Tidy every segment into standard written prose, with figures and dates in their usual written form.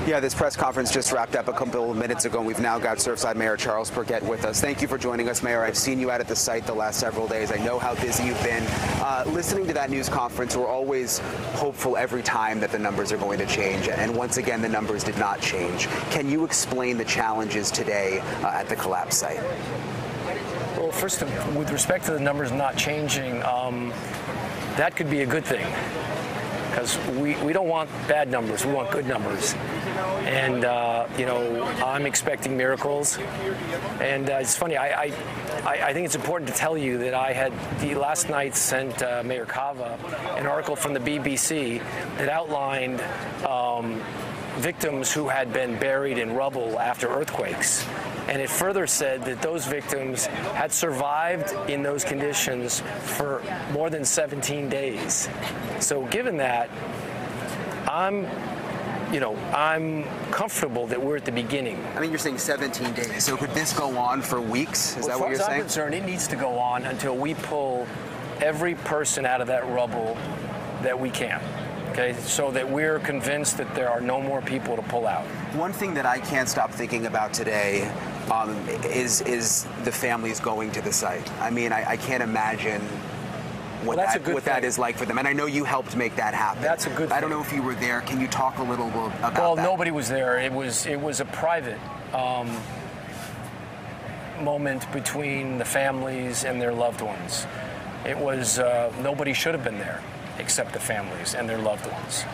Yeah, this press conference just wrapped up a couple of minutes ago, and we've now got Surfside Mayor Charles Burkett with us. Thank you for joining us, Mayor. I've seen you out at the site the last several days. I know how busy you've been. Listening to that news conference, we're always hopeful every time that the numbers are going to change, and once again, the numbers did not change. Can you explain the challenges today at the collapse site? Well, first, with respect to the numbers not changing, that could be a good thing, because we don't want bad numbers, we want good numbers. And, you know, I'm expecting miracles. And it's funny, I think it's important to tell you that I had last night sent Mayor Cava an article from the BBC that outlined victims who had been buried in rubble after earthquakes. And it further said that those victims had survived in those conditions for more than 17 days. So given that, I'm comfortable that we're at the beginning. I think you're saying 17 days. So could this go on for weeks? Is that what you're saying? As far as I'm concerned, it needs to go on until we pull every person out of that rubble that we can. Okay, so that we're convinced that there are no more people to pull out. One thing that I can't stop thinking about today is the families going to the site. I mean, I can't imagine what that is like for them. And I know you helped make that happen. That's a good thing. I don't know if you were there. Can you talk a little about that? Well, nobody was there. It was a private moment between the families and their loved ones. It was nobody should have been there except the families and their loved ones.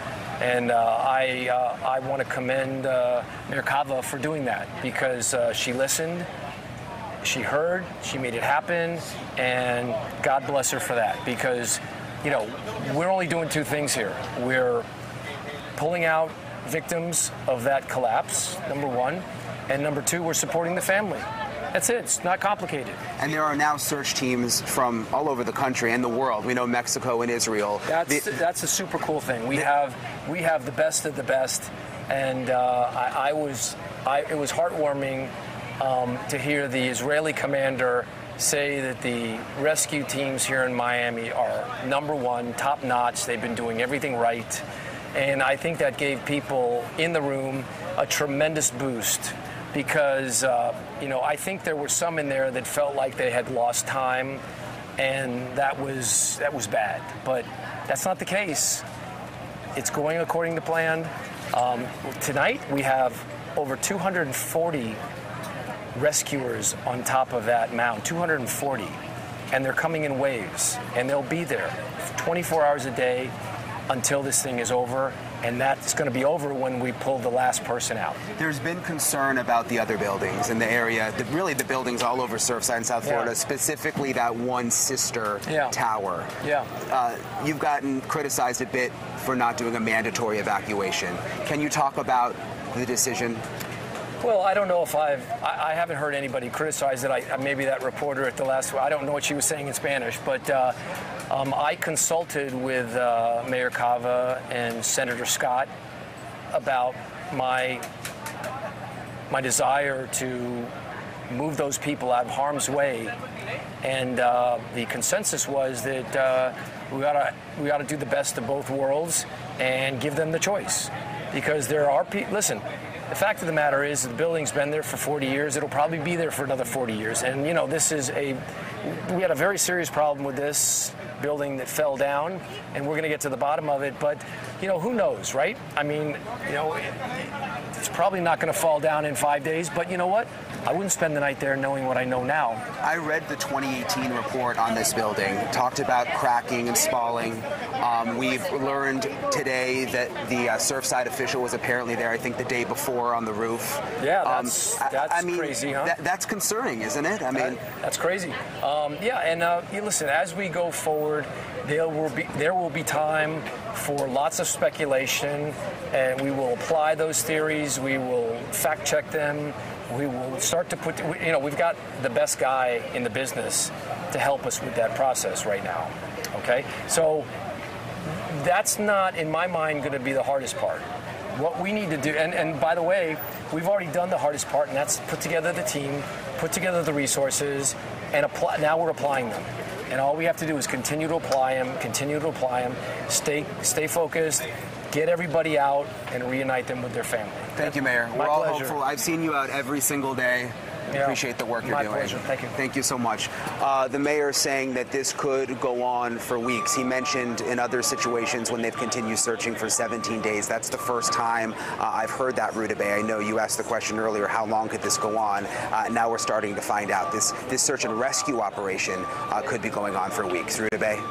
And I want to commend Mayor Cava for doing that, because she listened, she heard, she made it happen, and God bless her for that, because, you know, we're only doing two things here. We're pulling out victims of that collapse, number one, and number two, we're supporting the family. That's it. It's not complicated. And there are now search teams from all over the country and the world. We know Mexico and Israel. That's a super cool thing. We have the best of the best, and it was heartwarming to hear the Israeli commander say that the rescue teams here in Miami are number one, top notch. They've been doing everything right, and I think that gave people in the room a tremendous boost. Because, you know, I think there were some in there that felt like they had lost time, and that was bad. But that's not the case. It's going according to plan. Tonight we have over 240 rescuers on top of that mound, 240. And they're coming in waves, and they'll be there 24 hours a day until this thing is over. And that's going to be over when we pull the last person out. There's been concern about the other buildings in the area, really the buildings all over Surfside and South Florida, specifically that one sister tower. Yeah. You've gotten criticized a bit for not doing a mandatory evacuation. Can you talk about the decision? Well, I don't know if I haven't heard anybody criticize it. Maybe that reporter at the last, I don't know what she was saying in Spanish, but I consulted with Mayor Cava and Senator Scott about my desire to move those people out of harm's way, and the consensus was that we ought to do the best of both worlds and give them the choice, because there are people. Listen. The fact of the matter is the building's been there for 40 years. It'll probably be there for another 40 years. And, you know, we had a very serious problem with this building that fell down, and we're going to get to the bottom of it. But, you know, who knows, right? I mean, you know, it's probably not going to fall down in 5 days. But you know what? I wouldn't spend the night there knowing what I know now. I read the 2018 report on this building, talked about cracking and spalling. We've learned today that the Surfside official was apparently there, I think, the day before on the roof. Yeah, that's crazy, huh? That's concerning, isn't it? I mean, that's crazy. Yeah, and you listen, as we go forward, there will be time for lots of speculation, and we will apply those theories. We will fact check them. We will start to put, you know, we've got the best guy in the business to help us with that process right now. Okay, so that's not, in my mind, going to be the hardest part. What we need to do, and by the way, we've already done the hardest part, and that's put together the team, put together the resources, and now we're applying them. And all we have to do is continue to apply them, stay focused, get everybody out and reunite them with their family. Thank you, Mayor. My We're all pleasure. hopeful. I've seen you out every single day. Yeah. Appreciate the work you're doing. My pleasure. Thank you. Thank you so much. The mayor is saying that this could go on for weeks. He mentioned in other situations when they've continued searching for 17 days. That's the first time I've heard that, Rudabeh. I know you asked the question earlier, how long could this go on? Now we're starting to find out. This search and rescue operation could be going on for weeks. Rudabeh.